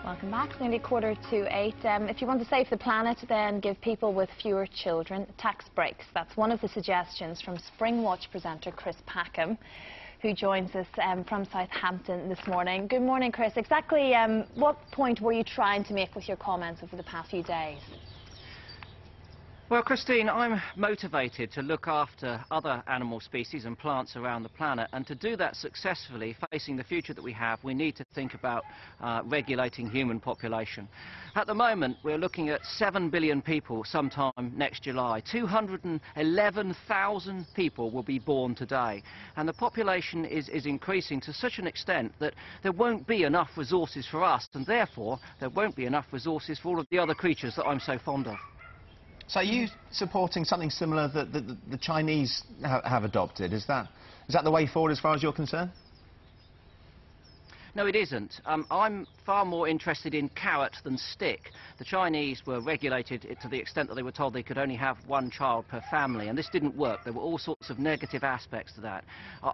Welcome back. It's nearly 7:45. If you want to save the planet, then give people with fewer children tax breaks. That's one of the suggestions from Spring Watch presenter Chris Packham, who joins us from Southampton this morning. Good morning, Chris. Exactly what point were you trying to make with your comments over the past few days? Well, Christine, I'm motivated to look after other animal species and plants around the planet, and to do that successfully, facing the future that we have, we need to think about regulating human population. At the moment, we're looking at 7 billion people sometime next July. 211,000 people will be born today, and the population is increasing to such an extent that there won't be enough resources for us, and therefore there won't be enough resources for all of the other creatures that I'm so fond of. So are you supporting something similar that the Chinese have adopted? Is that the way forward as far as you're concerned? No, it isn't. I'm far more interested in carrot than stick. The Chinese were regulated to the extent that they were told they could only have one child per family, and this didn't work. There were all sorts of negative aspects to that.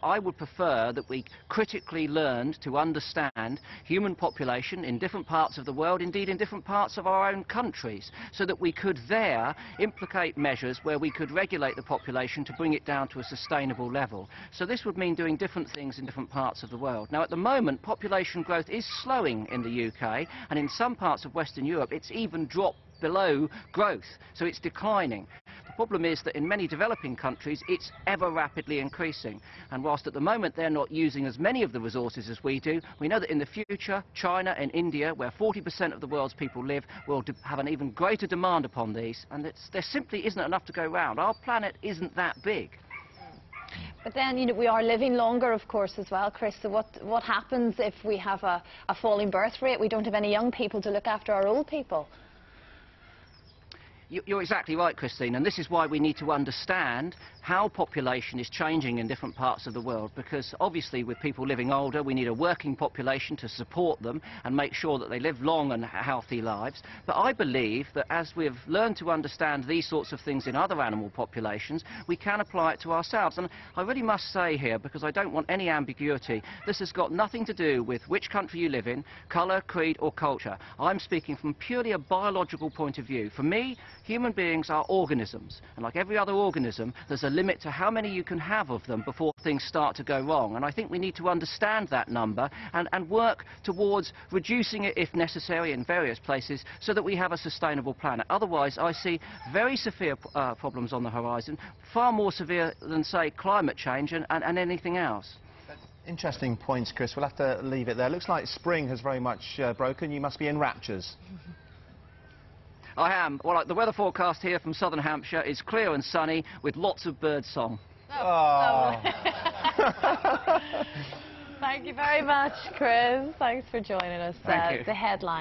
I would prefer that we critically learned to understand human population in different parts of the world, indeed in different parts of our own countries, so that we could there implicate measures where we could regulate the population to bring it down to a sustainable level. So this would mean doing different things in different parts of the world. Now, at the moment, population growth is slowing in the UK, and in some parts of Western Europe it's even dropped below growth, so it's declining. The problem is that in many developing countries it's ever rapidly increasing, and whilst at the moment they're not using as many of the resources as we do, we know that in the future China and India, where 40% of the world's people live, will have an even greater demand upon these, and there simply isn't enough to go round. Our planet isn't that big. But then, you know, we are living longer, of course, as well, Chris. So what happens if we have a falling birth rate? We don't have any young people to look after our old people. You're exactly right, Christine, and this is why we need to understand how population is changing in different parts of the world, because obviously with people living older we need a working population to support them and make sure that they live long and healthy lives. But I believe that as we've learned to understand these sorts of things in other animal populations, we can apply it to ourselves. And I really must say here, because I don't want any ambiguity, this has got nothing to do with which country you live in, colour, creed or culture. I'm speaking from purely a biological point of view. For me, human beings are organisms, and like every other organism, there's a limit to how many you can have of them before things start to go wrong. And I think we need to understand that number and work towards reducing it if necessary in various places so that we have a sustainable planet. Otherwise, I see very severe problems on the horizon, far more severe than, say, climate change and anything else. Interesting points, Chris. We'll have to leave it there. Looks like spring has very much broken. You must be in raptures. I am. Well, the weather forecast here from southern Hampshire is clear and sunny with lots of bird song. Oh. Thank you very much, Chris. Thanks for joining us. Thank you. The headline.